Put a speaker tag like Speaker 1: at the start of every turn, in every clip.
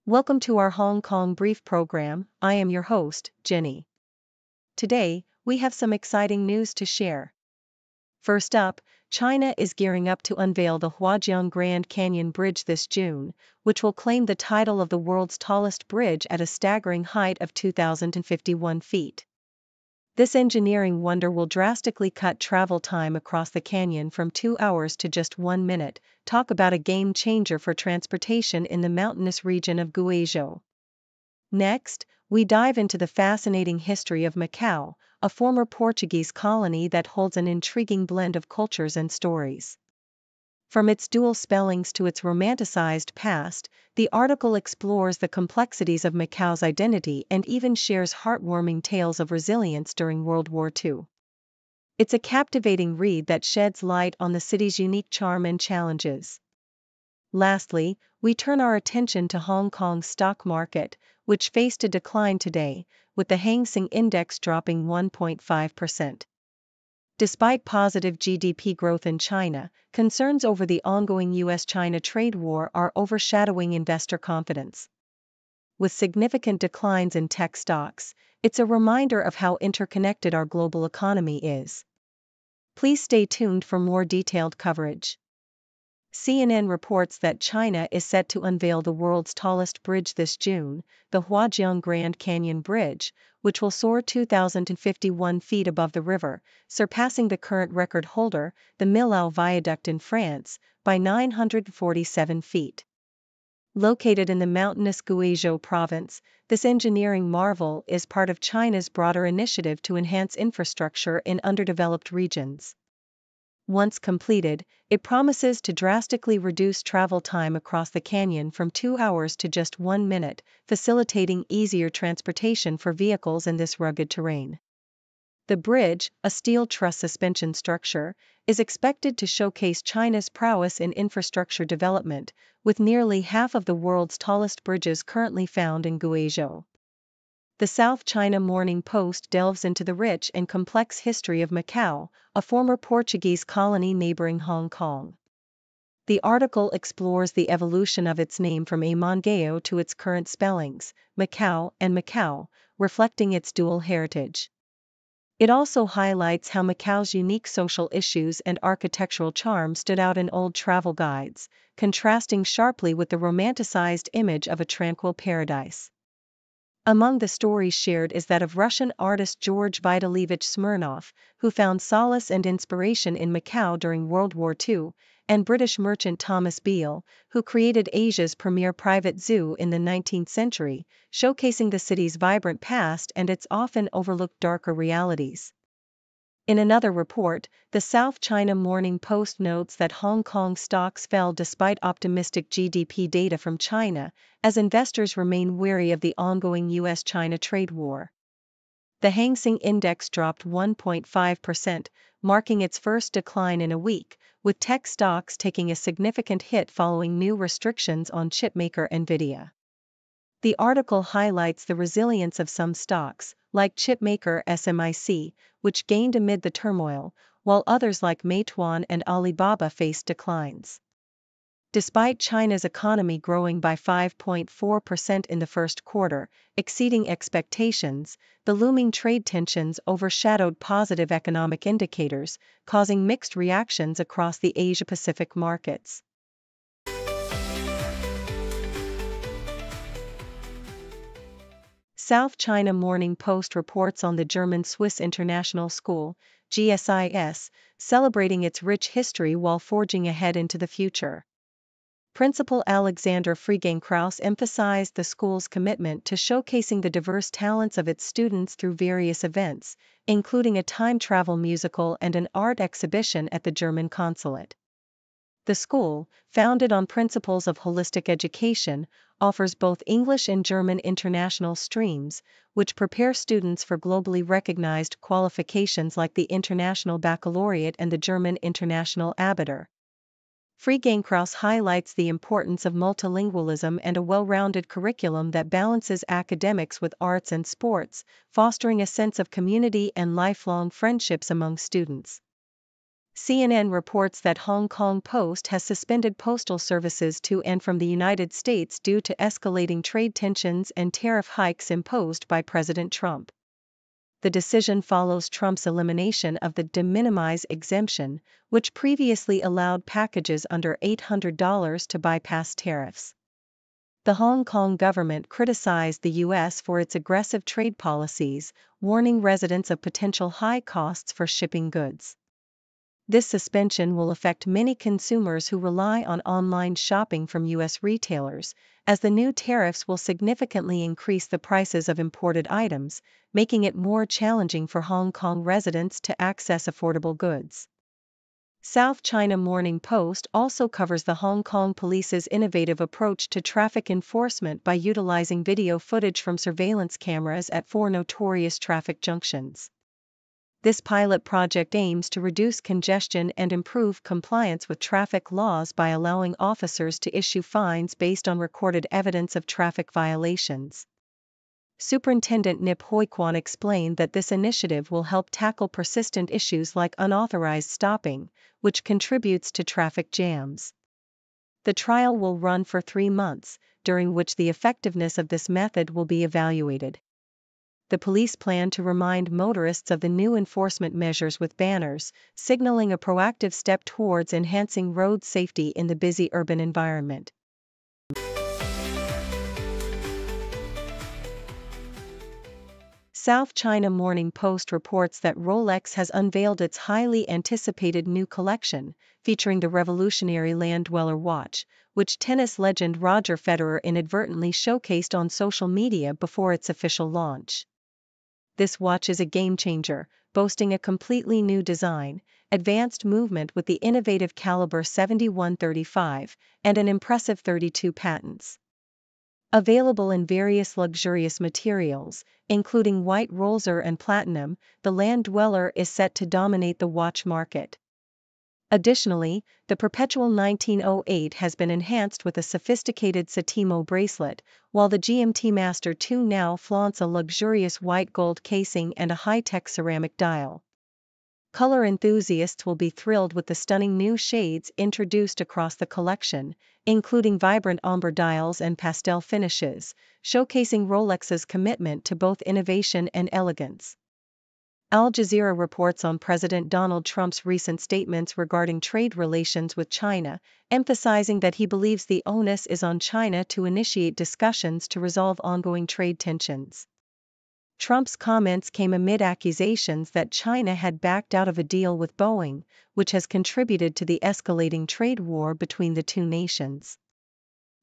Speaker 1: Welcome to our Hong Kong Brief program. I am your host, Jenny. Today, we have some exciting news to share. First up, China is gearing up to unveil the Huajiang Grand Canyon Bridge this June, which will claim the title of the world's tallest bridge at a staggering height of 2,051 feet. This engineering wonder will drastically cut travel time across the canyon from 2 hours to just 1 minute. Talk about a game changer for transportation in the mountainous region of Guizhou. Next, we dive into the fascinating history of Macau, a former Portuguese colony that holds an intriguing blend of cultures and stories. From its dual spellings to its romanticized past, the article explores the complexities of Macau's identity and even shares heartwarming tales of resilience during World War II. It's a captivating read that sheds light on the city's unique charm and challenges. Lastly, we turn our attention to Hong Kong's stock market, which faced a decline today, with the Hang Seng Index dropping 1.5%. Despite positive GDP growth in China, concerns over the ongoing US-China trade war are overshadowing investor confidence. With significant declines in tech stocks, it's a reminder of how interconnected our global economy is. Please stay tuned for more detailed coverage. CNN reports that China is set to unveil the world's tallest bridge this June, the Huajiang Grand Canyon Bridge, which will soar 2,051 feet above the river, surpassing the current record holder, the Millau Viaduct in France, by 947 feet. Located in the mountainous Guizhou province, this engineering marvel is part of China's broader initiative to enhance infrastructure in underdeveloped regions. Once completed, it promises to drastically reduce travel time across the canyon from 2 hours to just 1 minute, facilitating easier transportation for vehicles in this rugged terrain. The bridge, a steel truss suspension structure, is expected to showcase China's prowess in infrastructure development, with nearly half of the world's tallest bridges currently found in Guizhou. The South China Morning Post delves into the rich and complex history of Macau, a former Portuguese colony neighboring Hong Kong. The article explores the evolution of its name from Macau to its current spellings, Macau and Macau, reflecting its dual heritage. It also highlights how Macau's unique social issues and architectural charm stood out in old travel guides, contrasting sharply with the romanticized image of a tranquil paradise. Among the stories shared is that of Russian artist George Vitalievich Smirnov, who found solace and inspiration in Macau during World War II, and British merchant Thomas Beale, who created Asia's premier private zoo in the 19th century, showcasing the city's vibrant past and its often overlooked darker realities. In another report, the South China Morning Post notes that Hong Kong stocks fell despite optimistic GDP data from China, as investors remain wary of the ongoing US-China trade war. The Hang Seng Index dropped 1.5%, marking its first decline in a week, with tech stocks taking a significant hit following new restrictions on chipmaker Nvidia. The article highlights the resilience of some stocks, like chipmaker SMIC, which gained amid the turmoil, while others like Meituan and Alibaba faced declines. Despite China's economy growing by 5.4% in the first quarter, exceeding expectations, the looming trade tensions overshadowed positive economic indicators, causing mixed reactions across the Asia-Pacific markets. South China Morning Post reports on the German-Swiss International School, GSIS, celebrating its rich history while forging ahead into the future. Principal Alexander Fregang-Krauss emphasized the school's commitment to showcasing the diverse talents of its students through various events, including a time travel musical and an art exhibition at the German consulate. The school, founded on principles of holistic education, offers both English and German international streams, which prepare students for globally recognized qualifications like the International Baccalaureate and the German International Abitur. Fregang-Krauss highlights the importance of multilingualism and a well-rounded curriculum that balances academics with arts and sports, fostering a sense of community and lifelong friendships among students. CNN reports that Hong Kong Post has suspended postal services to and from the United States due to escalating trade tensions and tariff hikes imposed by President Trump. The decision follows Trump's elimination of the de minimis exemption, which previously allowed packages under $800 to bypass tariffs. The Hong Kong government criticized the U.S. for its aggressive trade policies, warning residents of potential high costs for shipping goods. This suspension will affect many consumers who rely on online shopping from U.S. retailers, as the new tariffs will significantly increase the prices of imported items, making it more challenging for Hong Kong residents to access affordable goods. South China Morning Post also covers the Hong Kong police's innovative approach to traffic enforcement by utilizing video footage from surveillance cameras at 4 notorious traffic junctions. This pilot project aims to reduce congestion and improve compliance with traffic laws by allowing officers to issue fines based on recorded evidence of traffic violations. Superintendent Nip Hoi Kwan explained that this initiative will help tackle persistent issues like unauthorized stopping, which contributes to traffic jams. The trial will run for 3 months, during which the effectiveness of this method will be evaluated. The police plan to remind motorists of the new enforcement measures with banners, signaling a proactive step towards enhancing road safety in the busy urban environment. South China Morning Post reports that Rolex has unveiled its highly anticipated new collection, featuring the revolutionary Land Dweller watch, which tennis legend Roger Federer inadvertently showcased on social media before its official launch. This watch is a game-changer, boasting a completely new design, advanced movement with the innovative caliber 7135, and an impressive 32 patents. Available in various luxurious materials, including white rosewood and platinum, the Land Dweller is set to dominate the watch market. Additionally, the Perpetual 1908 has been enhanced with a sophisticated Satimo bracelet, while the GMT Master 2 now flaunts a luxurious white gold casing and a high-tech ceramic dial. Color enthusiasts will be thrilled with the stunning new shades introduced across the collection, including vibrant ombre dials and pastel finishes, showcasing Rolex's commitment to both innovation and elegance. Al Jazeera reports on President Donald Trump's recent statements regarding trade relations with China, emphasizing that he believes the onus is on China to initiate discussions to resolve ongoing trade tensions. Trump's comments came amid accusations that China had backed out of a deal with Boeing, which has contributed to the escalating trade war between the two nations.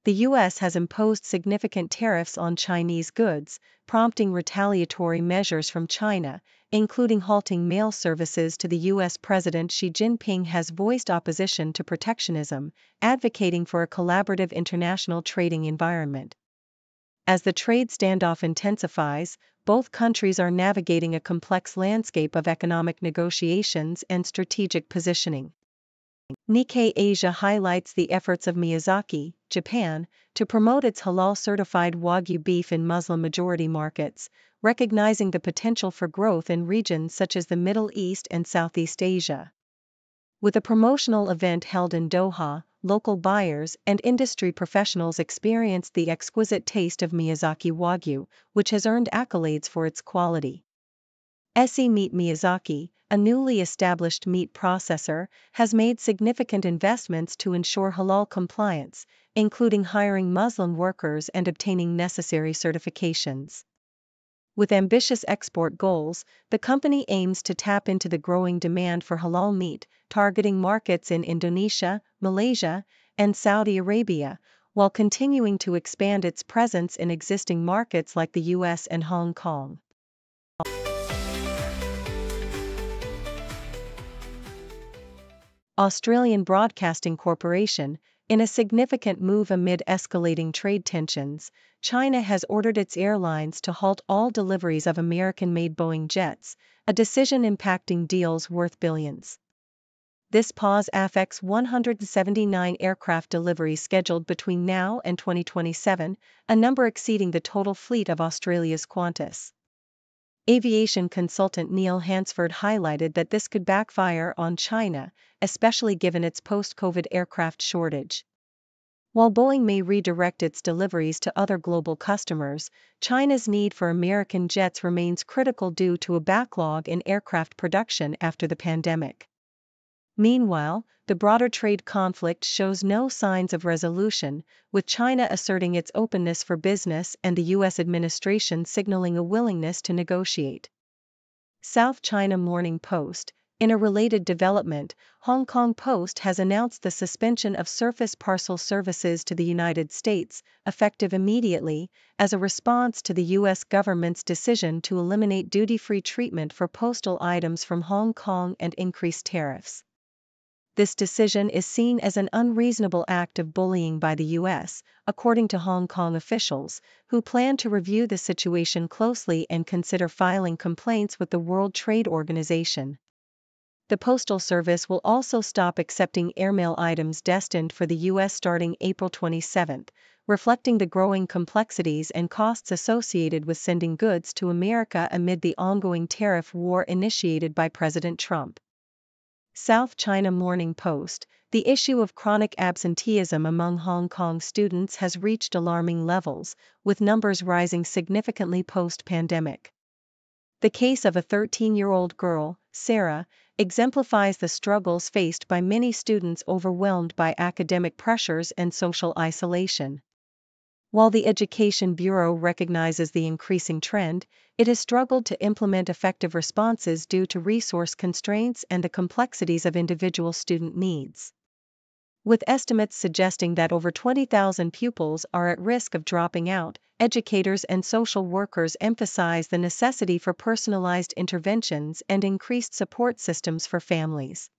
Speaker 1: The U.S. has imposed significant tariffs on Chinese goods, prompting retaliatory measures from China, including halting mail services to the U.S. President Xi Jinping has voiced opposition to protectionism, advocating for a collaborative international trading environment. As the trade standoff intensifies, both countries are navigating a complex landscape of economic negotiations and strategic positioning. Nikkei Asia highlights the efforts of Miyazaki, Japan, to promote its halal-certified Wagyu beef in Muslim-majority markets, recognizing the potential for growth in regions such as the Middle East and Southeast Asia. With a promotional event held in Doha, local buyers and industry professionals experienced the exquisite taste of Miyazaki Wagyu, which has earned accolades for its quality. SE Meat Miyazaki, a newly established meat processor, has made significant investments to ensure halal compliance, including hiring Muslim workers and obtaining necessary certifications. With ambitious export goals, the company aims to tap into the growing demand for halal meat, targeting markets in Indonesia, Malaysia, and Saudi Arabia, while continuing to expand its presence in existing markets like the US and Hong Kong. Australian Broadcasting Corporation, in a significant move amid escalating trade tensions, China has ordered its airlines to halt all deliveries of American-made Boeing jets, a decision impacting deals worth billions. This pause affects 179 aircraft deliveries scheduled between now and 2027, a number exceeding the total fleet of Australia's Qantas. Aviation consultant Neil Hansford highlighted that this could backfire on China, especially given its post-COVID aircraft shortage. While Boeing may redirect its deliveries to other global customers, China's need for American jets remains critical due to a backlog in aircraft production after the pandemic. Meanwhile, the broader trade conflict shows no signs of resolution, with China asserting its openness for business and the U.S. administration signaling a willingness to negotiate. South China Morning Post. In a related development, Hong Kong Post has announced the suspension of surface parcel services to the United States, effective immediately, as a response to the U.S. government's decision to eliminate duty-free treatment for postal items from Hong Kong and increase tariffs. This decision is seen as an unreasonable act of bullying by the U.S., according to Hong Kong officials, who plan to review the situation closely and consider filing complaints with the World Trade Organization. The Postal Service will also stop accepting airmail items destined for the U.S. starting April 27, reflecting the growing complexities and costs associated with sending goods to America amid the ongoing tariff war initiated by President Trump. South China Morning Post. The issue of chronic absenteeism among Hong Kong students has reached alarming levels, with numbers rising significantly post-pandemic. The case of a 13-year-old girl, Sarah, exemplifies the struggles faced by many students overwhelmed by academic pressures and social isolation. While the Education Bureau recognizes the increasing trend, it has struggled to implement effective responses due to resource constraints and the complexities of individual student needs. With estimates suggesting that over 20,000 pupils are at risk of dropping out, educators and social workers emphasize the necessity for personalized interventions and increased support systems for families.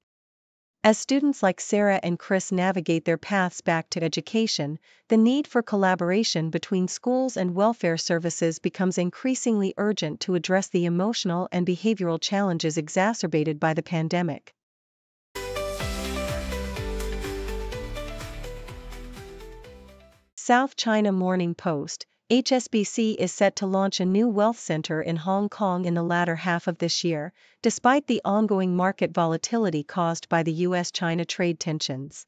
Speaker 1: As students like Sarah and Chris navigate their paths back to education, the need for collaboration between schools and welfare services becomes increasingly urgent to address the emotional and behavioral challenges exacerbated by the pandemic. South China Morning Post. HSBC is set to launch a new wealth center in Hong Kong in the latter half of this year, despite the ongoing market volatility caused by the U.S.-China trade tensions.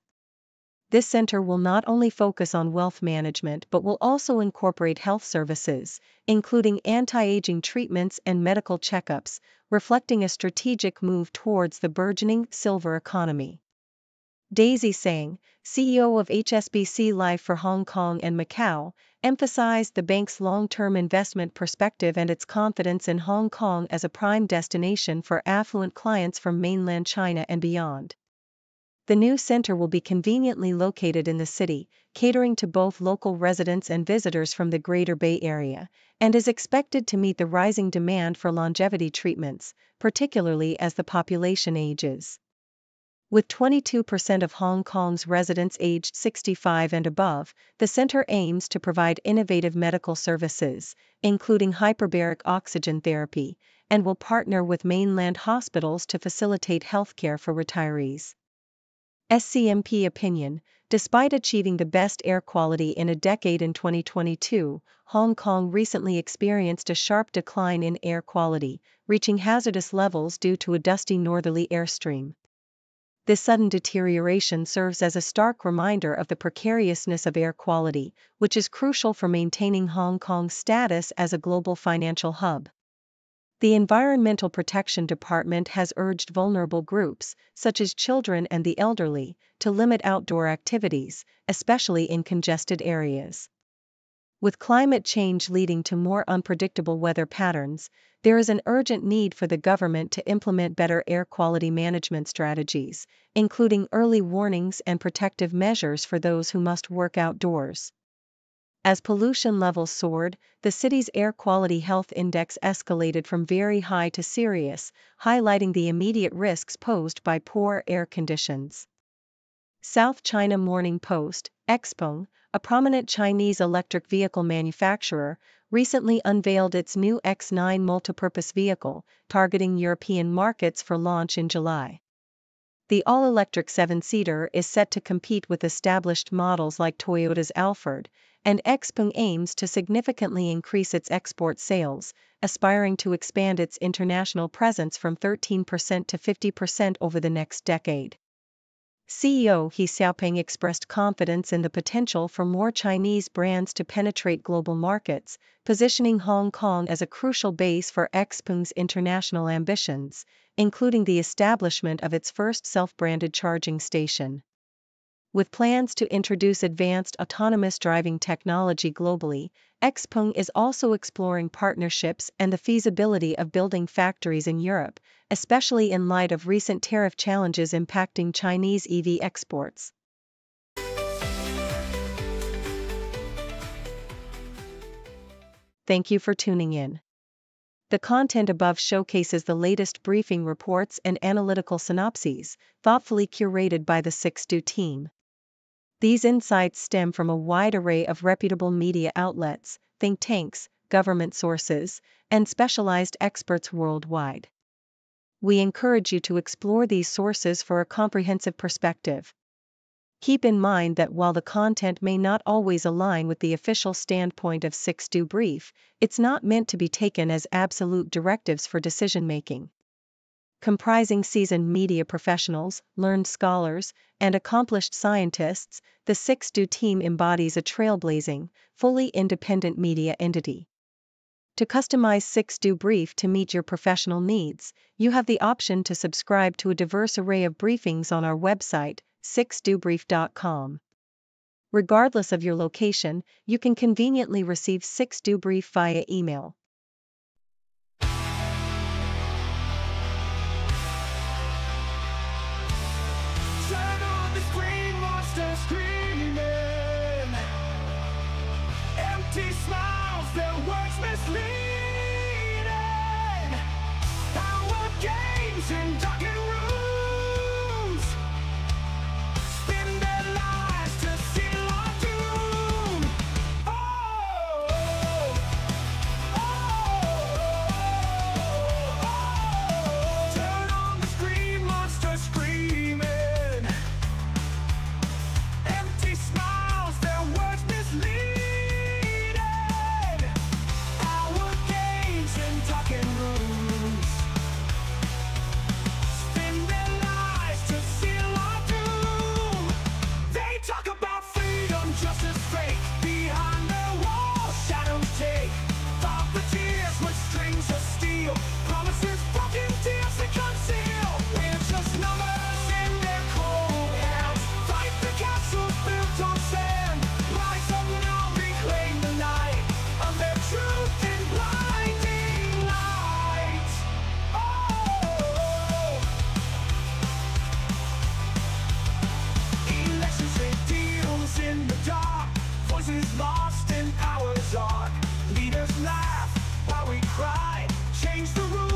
Speaker 1: This center will not only focus on wealth management but will also incorporate health services, including anti-aging treatments and medical checkups, reflecting a strategic move towards the burgeoning silver economy. Daisy Sang, CEO of HSBC Life for Hong Kong and Macau, emphasized the bank's long-term investment perspective and its confidence in Hong Kong as a prime destination for affluent clients from mainland China and beyond. The new center will be conveniently located in the city, catering to both local residents and visitors from the Greater Bay Area, and is expected to meet the rising demand for longevity treatments, particularly as the population ages. With 22% of Hong Kong's residents aged 65 and above, the center aims to provide innovative medical services, including hyperbaric oxygen therapy, and will partner with mainland hospitals to facilitate healthcare for retirees. SCMP opinion. Despite achieving the best air quality in a decade in 2022, Hong Kong recently experienced a sharp decline in air quality, reaching hazardous levels due to a dusty northerly airstream. This sudden deterioration serves as a stark reminder of the precariousness of air quality, which is crucial for maintaining Hong Kong's status as a global financial hub. The Environmental Protection Department has urged vulnerable groups, such as children and the elderly, to limit outdoor activities, especially in congested areas. With climate change leading to more unpredictable weather patterns, there is an urgent need for the government to implement better air quality management strategies, including early warnings and protective measures for those who must work outdoors. As pollution levels soared, the city's air quality health index escalated from very high to serious, highlighting the immediate risks posed by poor air conditions. South China Morning Post. Xpeng, a prominent Chinese electric vehicle manufacturer, recently unveiled its new X9 multipurpose vehicle, targeting European markets for launch in July. The all-electric 7-seater is set to compete with established models like Toyota's Alphard, and Xpeng aims to significantly increase its export sales, aspiring to expand its international presence from 13% to 50% over the next decade. CEO He Xiaoping expressed confidence in the potential for more Chinese brands to penetrate global markets, positioning Hong Kong as a crucial base for Xpeng's international ambitions, including the establishment of its first self-branded charging station. With plans to introduce advanced autonomous driving technology globally, Xpeng is also exploring partnerships and the feasibility of building factories in Europe, especially in light of recent tariff challenges impacting Chinese EV exports. Thank you for tuning in. The content above showcases the latest briefing reports and analytical synopses, thoughtfully curated by the 6Do team. These insights stem from a wide array of reputable media outlets, think tanks, government sources, and specialized experts worldwide. We encourage you to explore these sources for a comprehensive perspective. Keep in mind that while the content may not always align with the official standpoint of 6Do Brief, it's not meant to be taken as absolute directives for decision-making. Comprising seasoned media professionals, learned scholars, and accomplished scientists, the 6Do team embodies a trailblazing, fully independent media entity. To customize 6Do Brief to meet your professional needs, you have the option to subscribe to a diverse array of briefings on our website, 6dobrief.com. Regardless of your location, you can conveniently receive 6Do Brief via email.
Speaker 2: Empty smiles, their words misleading. Power games in darkened rooms, spend their lives to seal our doom. Oh, turn on the screen, monster screaming. Empty smiles, their words misleading. Lost in our dark, leaders laugh while we cry, change the rules.